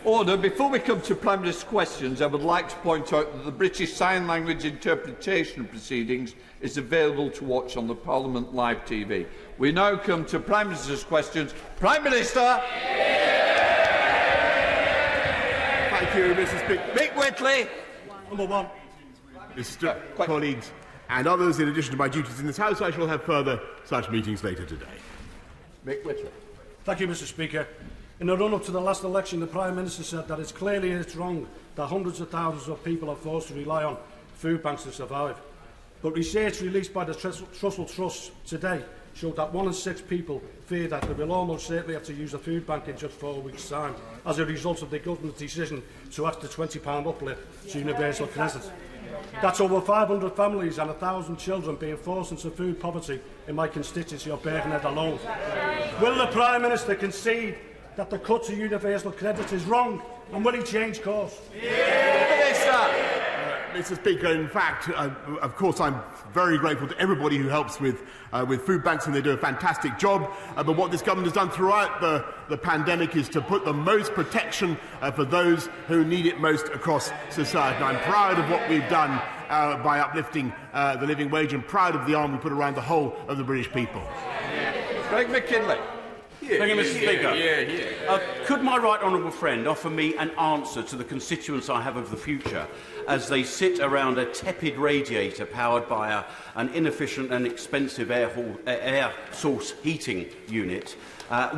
Order. Before we come to Prime Minister's questions, I would like to point out that the British Sign Language interpretation proceedings is available to watch on the Parliament Live TV. We now come to Prime Minister's questions. Prime Minister. Thank you, Mr. Speaker. Mick Whitley. Number one. Mr. Colleagues and others, in addition to my duties in this House, I shall have further such meetings later today. Mick Whitley. Thank you, Mr. Speaker. In the run-up to the last election, the Prime Minister said that it's wrong that hundreds of thousands of people are forced to rely on food banks to survive. But research released by the Trussell Trust today showed that 1 in 6 people fear that they will almost certainly have to use a food bank in just 4 weeks' time as a result of the government's decision to ask the £20 uplift to universal credit. That's over 500 families and 1,000 children being forced into food poverty in my constituency of Birkenhead alone. Will the Prime Minister concede that the cut to universal credit is wrong, and will he change course? Mr. Speaker, in fact, of course, I'm very grateful to everybody who helps with food banks, and they do a fantastic job. But what this government has done throughout the pandemic is to put the most protection for those who need it most across society. And I'm proud of what we've done by uplifting the living wage, and proud of the arm we put around the whole of the British people. Greg McKinley. Thank you, Mr. Speaker. Could my right honourable friend offer me an answer to the constituents I have of the future as they sit around a tepid radiator powered by an inefficient and expensive air source heating unit,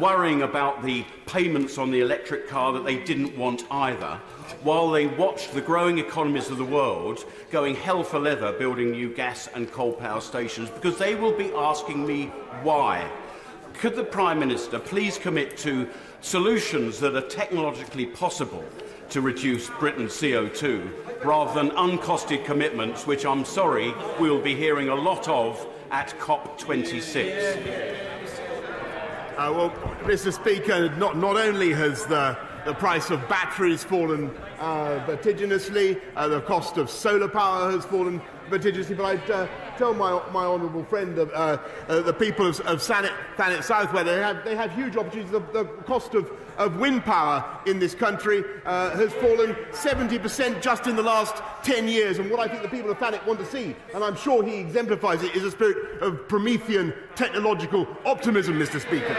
worrying about the payments on the electric car that they didn't want either, while they watched the growing economies of the world going hell for leather building new gas and coal power stations, because they will be asking me why. Could the Prime Minister please commit to solutions that are technologically possible to reduce Britain's CO2, rather than uncosted commitments, which I'm sorry we'll be hearing a lot of at COP26? Well, Mr. Speaker, not only has the price of batteries fallen vertiginously, the cost of solar power has fallen vertiginously, but I'd tell my honourable friend the people of Thanet South, where they have huge opportunities. The cost of wind power in this country has fallen 70% just in the last 10 years. And what I think the people of Thanet want to see, and I'm sure he exemplifies it, is a spirit of Promethean technological optimism, Mr. Speaker.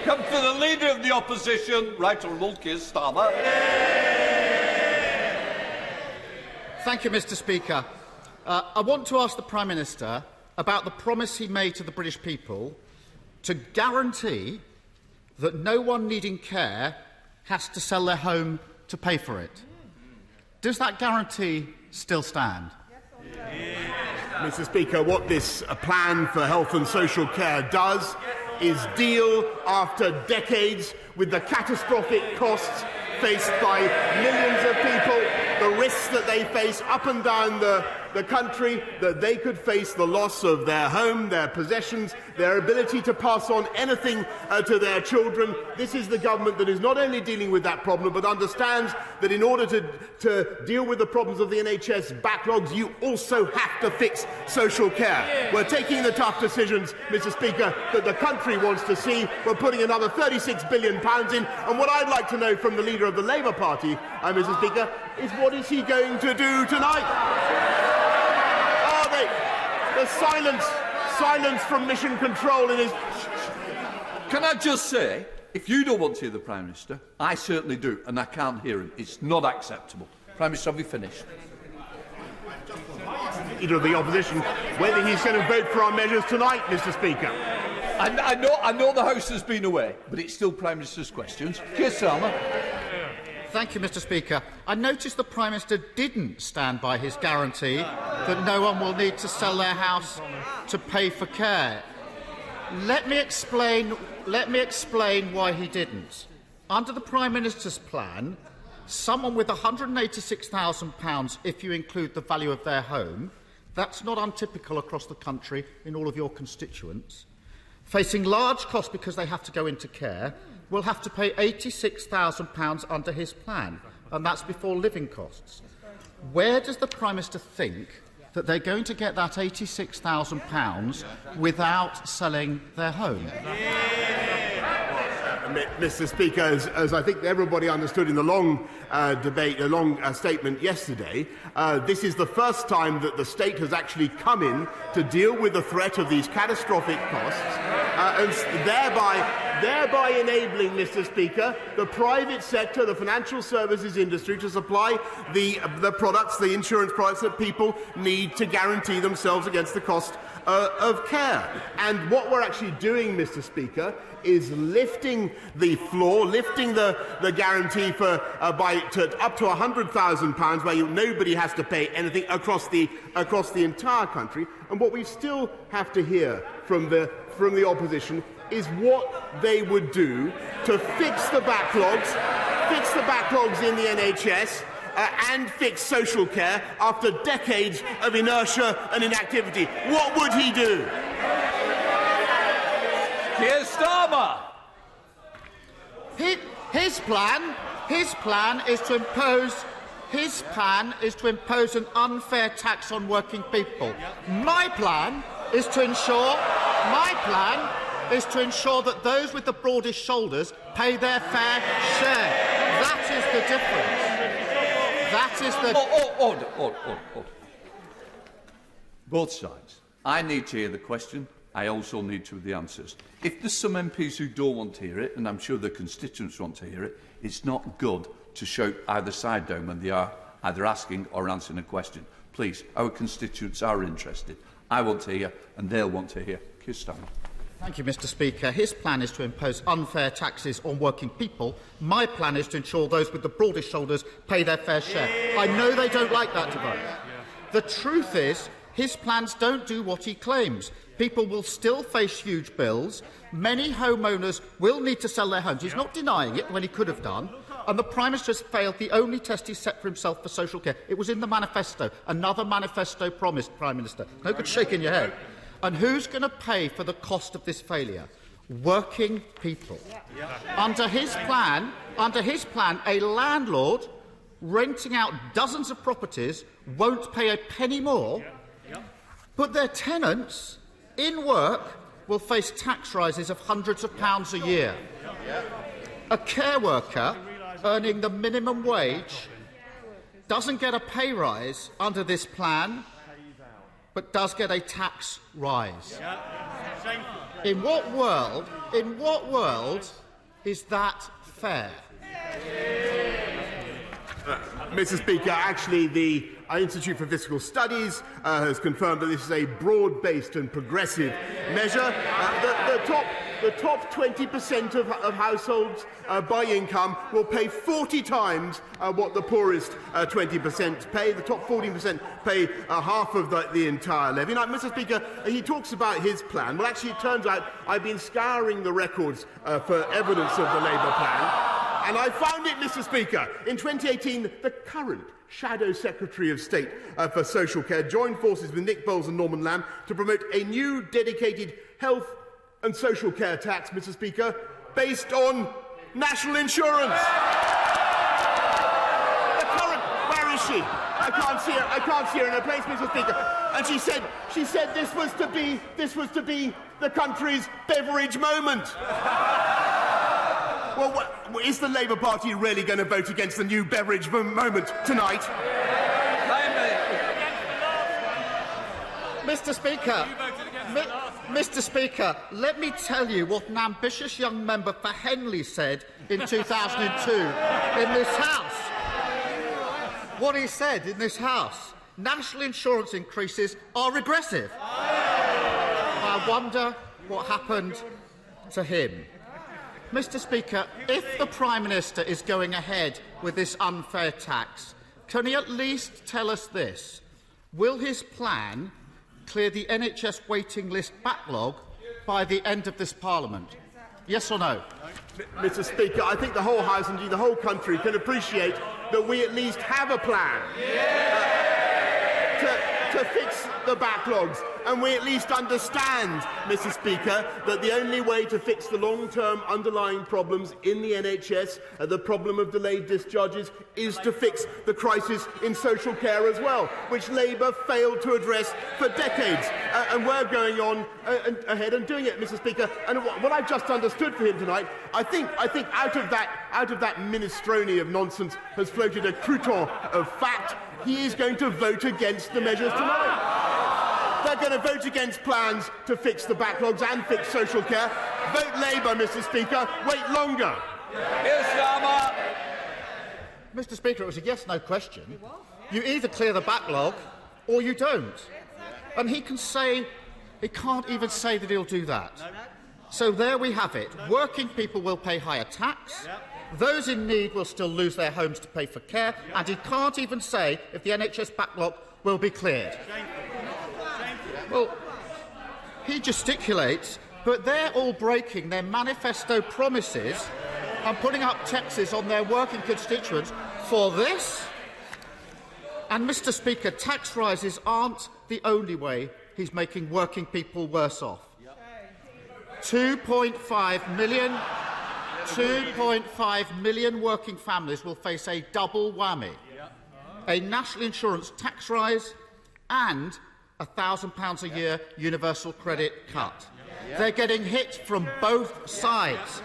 Come to the Leader of the Opposition, Right Honourable Keir Starmer. Thank you, Mr. Speaker. I want to ask the Prime Minister about the promise he made to the British people to guarantee that no one needing care has to sell their home to pay for it. Does that guarantee still stand? Mr. Speaker, what this plan for health and social care does is deal after decades with the catastrophic costs faced by millions of people, the risks that they face up and down the country, that they could face the loss of their home, their possessions, their ability to pass on anything to their children. This is the government that is not only dealing with that problem, but understands that in order to deal with the problems of the NHS backlogs, you also have to fix social care. We're taking the tough decisions, Mr. Speaker, that the country wants to see. We're putting another £36 billion in, and what I'd like to know from the Leader of the Labour Party, Mr. Speaker, is what is he going to do tonight? The silence from Mission Control in his... Can I just say, if you don't want to hear the Prime Minister, I certainly do, and I can't hear him. It's not acceptable. Prime Minister, have you finished? Leader of the Opposition, whether he's going to vote for our measures tonight, Mr. Speaker. I know the House has been away, but it's still Prime Minister's questions. Keir Starmer. Thank you, Mr. Speaker. I noticed the Prime Minister didn't stand by his guarantee that no one will need to sell their house to pay for care. Let me explain why he didn't. Under the Prime Minister's plan, someone with £186,000, if you include the value of their home, that's not untypical across the country in all of your constituents, facing large costs because they have to go into care, will have to pay £86,000 under his plan, and that's before living costs. Where does the Prime Minister think that they're going to get that £86,000 without selling their home? Mr. Speaker, as I think everybody understood in the long statement yesterday, this is the first time that the state has actually come in to deal with the threat of these catastrophic costs, and thereby enabling, Mr. Speaker, the private sector, the financial services industry, to supply the products, the insurance products that people need to guarantee themselves against the cost of care. And what we're actually doing, Mr. Speaker, is lifting the floor, lifting the guarantee for up to £100,000, where nobody has to pay anything across the entire country. And what we still have to hear from the opposition is what they would do to fix the backlogs in the NHS. And fix social care after decades of inertia and inactivity. What would he do? Keir Starmer. His plan is to impose an unfair tax on working people. My plan is to ensure that those with the broadest shoulders pay their fair share. That is the difference. That is the... Order. Both sides. I need to hear the question. I also need to hear the answers. If there's some MPs who don't want to hear it, and I'm sure the constituents want to hear it, it's not good to shout either side down when they are either asking or answering a question. Please, our constituents are interested. I want to hear, and they'll want to hear. Keir Starmer. Thank you, Mr. Speaker. His plan is to impose unfair taxes on working people. My plan is to ensure those with the broadest shoulders pay their fair share. I know they don't like that debate. The truth is, his plans don't do what he claims. People will still face huge bills. Many homeowners will need to sell their homes. He's not denying it when he could have done. And the Prime Minister has failed the only test he set for himself for social care. It was in the manifesto. Another manifesto promised, Prime Minister. No good shaking your head. And who's going to pay for the cost of this failure? Working people. Under his plan, a landlord renting out dozens of properties won't pay a penny more, but their tenants in work will face tax rises of hundreds of pounds a year. A care worker earning the minimum wage doesn't get a pay rise under this plan, but does get a tax rise. In what world is that fair? Mr. Speaker, actually the Institute for Fiscal Studies has confirmed that this is a broad-based and progressive measure. The top 20% of households by income will pay 40 times what the poorest 20% pay. The top 14% pay half of the entire levy. Now, Mr. Speaker, he talks about his plan. Well, actually, it turns out I've been scouring the records for evidence of the Labour plan. And I found it, Mr. Speaker. In 2018, the current Shadow Secretary of State for Social Care joined forces with Nick Bowles and Norman Lamb to promote a new dedicated health and social care tax, Mr. Speaker, based on national insurance. The current, where is she? I can't see her in her place, Mr. Speaker. And she said this was to be the country's beverage moment. Well, is the Labour Party really going to vote against the new beverage moment tonight? Mr. Speaker, let me tell you what an ambitious young member for Henley said in 2002 in this House. What he said in this House: national insurance increases are regressive. I wonder what happened to him. Mr. Speaker, if the Prime Minister is going ahead with this unfair tax, can he at least tell us this? Will his plan clear the NHS waiting list backlog by the end of this Parliament? Yes or no? Mr. Speaker, I think the whole House, indeed the whole country, can appreciate that we at least have a plan to fix the backlogs. And we at least understand, Mr. Speaker, that the only way to fix the long-term underlying problems in the NHS, the problem of delayed discharges, is to fix the crisis in social care as well, which Labour failed to address for decades. And we're going on ahead and doing it, Mr. Speaker. And what I've just understood for him tonight, I think out of that minestrone of nonsense has floated a crouton of fact. He is going to vote against the measures tonight. They're going to vote against plans to fix the backlogs and fix social care. Vote Labour, Mr. Speaker. Wait longer. Mr. Speaker, it was a yes-no question. You either clear the backlog or you don't. And he can't even say that he'll do that. So there we have it. Working people will pay higher tax. Those in need will still lose their homes to pay for care. And he can't even say if the NHS backlog will be cleared. Well, he gesticulates, but they're all breaking their manifesto promises and putting up taxes on their working constituents for this. And, Mr. Speaker, tax rises aren't the only way he's making working people worse off. 2.5 million working families will face a double whammy, a national insurance tax rise and £1,000 a year universal credit cut. They're getting hit from both sides.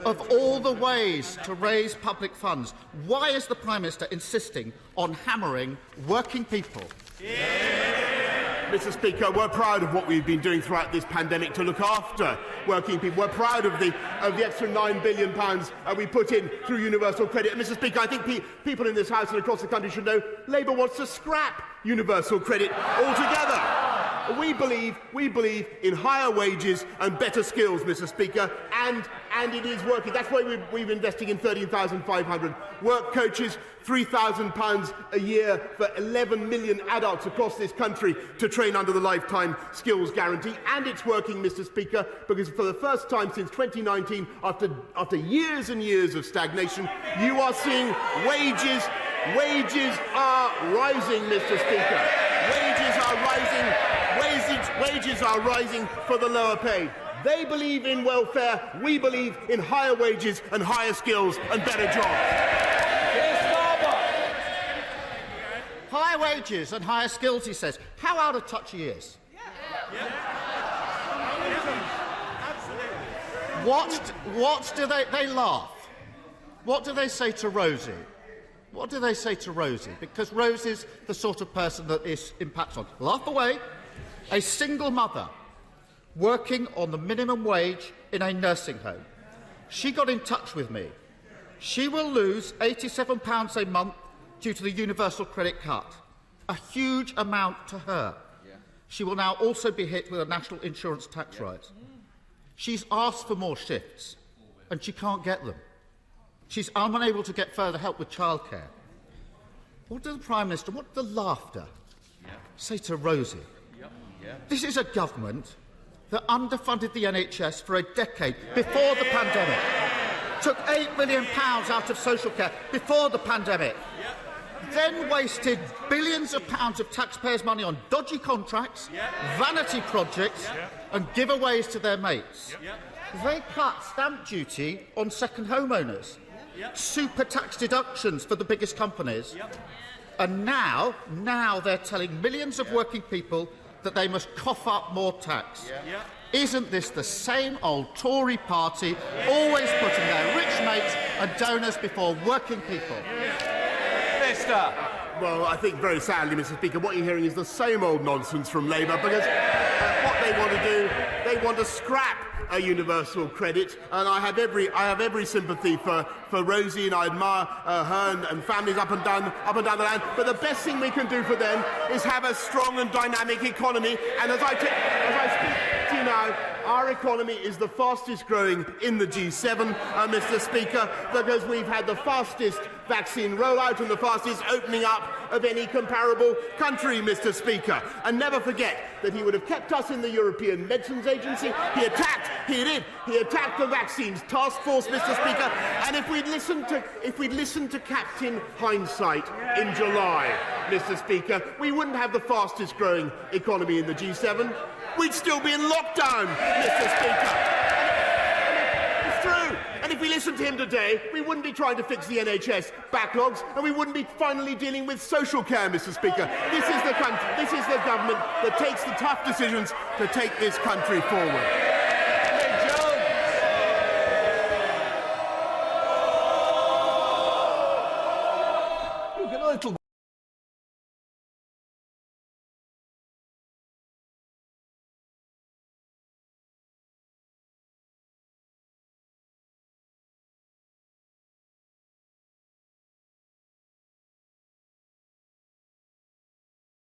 Of all the ways to raise public funds, why is the Prime Minister insisting on hammering working people? Mr. Speaker, we're proud of what we've been doing throughout this pandemic to look after working people. We're proud of the extra £9 billion we put in through universal credit. And, Mr. Speaker, I think people in this House and across the country should know Labour wants to scrap universal credit altogether. We believe in higher wages and better skills, Mr. Speaker, and it is working. That's why we're investing in 13,500 work coaches, £3,000 a year for 11 million adults across this country to train under the lifetime skills guarantee. And it's working, Mr. Speaker, because for the first time since 2019, after years and years of stagnation, you are seeing wages are rising, Mr. Speaker. Wages are rising for the lower paid. They believe in welfare. We believe in higher wages and higher skills and better jobs. Higher wages and higher skills, he says. How out of touch he is. What do they laugh? What do they say to Rosie? What do they say to Rosie? Because Rosie's the sort of person that this impacts on. Laugh away. A single mother working on the minimum wage in a nursing home. She got in touch with me. She will lose £87 a month due to the universal credit cut. A huge amount to her. She will now also be hit with a national insurance tax rise. She's asked for more shifts, and she can't get them. She's unable to get further help with childcare. What does the Prime Minister, what does the laughter say to Rosie? This is a government that underfunded the NHS for a decade before the pandemic, took £8 million out of social care before the pandemic, then wasted billions of pounds of taxpayers' money on dodgy contracts, vanity projects and giveaways to their mates. They cut stamp duty on second homeowners, super tax deductions for the biggest companies, and now they're telling millions of working people that they must cough up more tax. Isn't this the same old Tory party, always putting their rich mates and donors before working people? Minister. Well, I think very sadly, Mr. Speaker, what you're hearing is the same old nonsense from Labour, because what they want to do, they want to scrap a universal credit, and I have every sympathy for Rosie, and I admire her and families up and down the land. But the best thing we can do for them is have a strong and dynamic economy. And as I speak to you now, our economy is the fastest growing in the G7, Mr. Speaker, because we've had the fastest vaccine rollout and the fastest opening up of any comparable country, Mr. Speaker. And never forget that he would have kept us in the European Medicines Agency. He attacked the vaccines task force, Mr. Speaker. And if we'd listened to Captain Hindsight in July, Mr. Speaker, we wouldn't have the fastest growing economy in the G7. We'd still be in lockdown, Mr. Speaker. It's true. And if we listened to him today, we wouldn't be trying to fix the NHS backlogs, and we wouldn't be finally dealing with social care, Mr. Speaker. This is the country, this is the government that takes the tough decisions to take this country forward. You've got a little